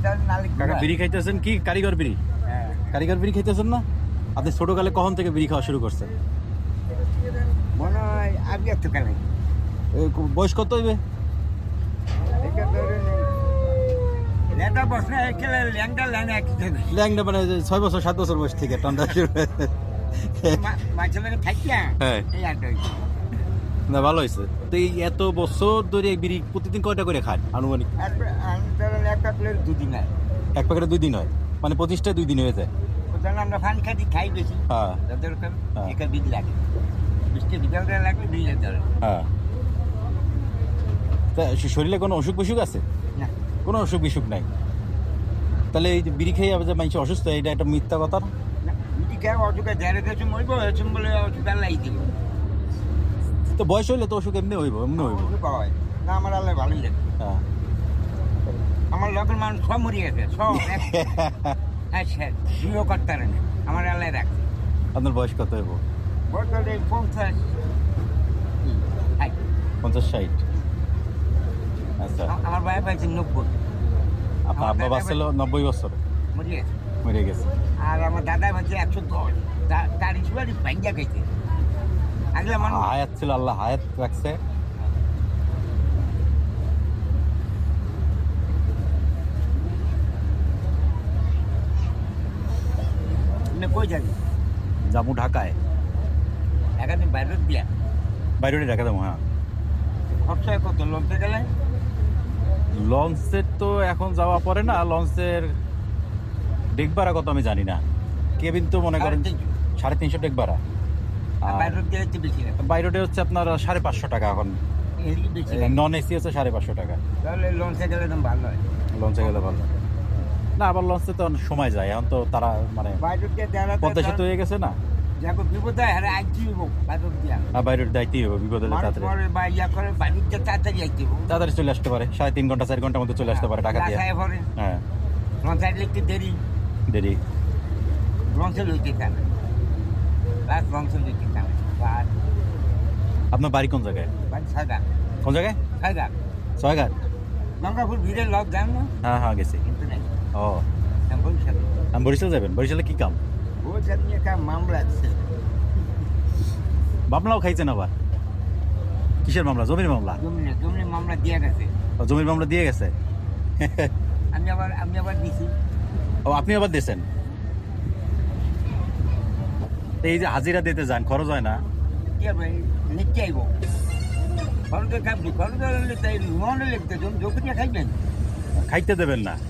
কাকা বিড়ি খাইতেছেন কি কারিগর বিড়ি? কারিগর বিড়ি খাইতেছেন না? আপনি ছোটকালে কখন থেকে বিড়ি খাওয়া শুরু করছেন? মনে হয় আগে একটু কালে বয়স কত হইবে? ল্যাংটা বস না খেলে ল্যাংটা ল্যাংটা একটু ল্যাংটা মানে 6 বছর 7 বছর বয়স থেকে ঠান্ডা শুরু মাঝে মাঝে থাকিয়া হ্যাঁ এই আর না ভালো হয়েছে। তো এই এত বছর ধরে এই বিড়ি প্রতিদিন কয়টা করে খান আনুমানিক? একটা প্লেট দুদিন হয় এক প্যাকেটে 2 দিন হয়, মানে 25টায় 2 দিন হয়ে যায়। ওখানে আমরা পানি খাই বেশি হ্যাঁ তাদের হ্যাঁ। একটা বিল লাগে 20 বিকাল লাগলে 2000 ধরে হ্যাঁ। তা শরীরে কোনো অসুখ বিসুখ আছে? না কোনো অসুখ বিসুখ নাই। তাহলে এই যে বিড়ি খেয়ে যে মানুষ অসুস্থ, এটা একটা মিথ্যা কথা না? না বিটি খেয়ে অসুখে দেড়ে দেশে মরব এসম বলে ওষুধ লাই দিব তো বয়স হইলে তো অসুখ এমনি হইব অসুখ হয় না আমার আল্লাহ ভালোই লাগে হ্যাঁ। আমার লোকের মানুষ সব মরে গেছে সব হ্যাঁ স্যার বিয়ে করতে পারে না আমার আল্লাহ রাখছে আপনার বয়স কত হইব? বছরে 50 50-60? আচ্ছা। আমার ভাই পাইছে 90 আপনার আব্বা বাঁচছিল 90 বছর, মরে গেছে মরে গেছে। আর আমার দাদা পাইছে 110 তার ইসবাড়ি ভাঙ্গা গেছে আগলা মানুষ হায়াত ছিল, আল্লাহ হায়াত রাখছে। কই যাবি যাবো ঢাকায়। একাদিন বাইরে দিয়া বাইরে ঢাকা যাবো। হ্যাঁ খরচা কত লঞ্চে গেলে লঞ্চের তো এখন যাওয়া পড়ে না, লঞ্চের ডেক ভাড়া কত আমি জানি না। কেবিন তো মনে করেন 350 ডেক ভাড়া। বাইরে দিয়ে একটু বেশি না বাইরে হচ্ছে আপনার 550 টাকা এখন, এদিকে বেশি না নন এসি হচ্ছে 550 টাকা। তাহলে লঞ্চে গেলে তো ভালো হয় লঞ্চে গেলে ভালো না, আবার লঞ্চে তো অনেক সময় যায় এখন, তো তারা মানে বাইরে দিয়ে দেওয়া পদ্মা সেতু হয়ে গেছে না, যাকে বিপদ হয় হ্যাঁ আইছি বাইরে দিয়া আর বাইরের দায়িত্বই হবে, বিপদ হলে মানুষ তাড়াতাড়ি মরে বা ইয়া করে বাইরে দিয়ে তাড়াতাড়ি আইছি তাড়াতাড়ি চলে আসতে পারে। 3.5 ঘন্টা 4 ঘন্টার মধ্যে চলে আসতে পারে টাকা দিয়ে। আসায় পরে হ্যাঁ লঞ্চ আইলে একটু দেরি দেরি। লঞ্চে লইতে চান লাস্ট লঞ্চে লইতে চান আর আপনার বাড়ি কোন জায়গায়? বাড়ি সাদা কোন জায়গায়? সাদা ছয়ঘাট? গঙ্গাপুর ভিড়ের লোক যান না হ্যাঁ হ্যাঁ গেছি। কিন্তু নাই ও বরিশাল আমি বরিশাল যাবেন? বরিশালে কি কাম? বরিশাল নিয়ে একটা মামলা আছে মামলাও খাইছেন আবার? কিসের মামলা? জমির মামলা? জমি মামলা দিয়ে গেছে ও, জমির মামলা দিয়ে গেছে। আমি আবার দিছি ও আপনি আবার দিয়েছেন? এই যে হাজিরা দিতে যান, খরচ হয় না? কি হবে নিতে আইব খরচে খাবি খরচ তাই মনে লিখতে যখন খাইবেন খাইতে দেবেন না?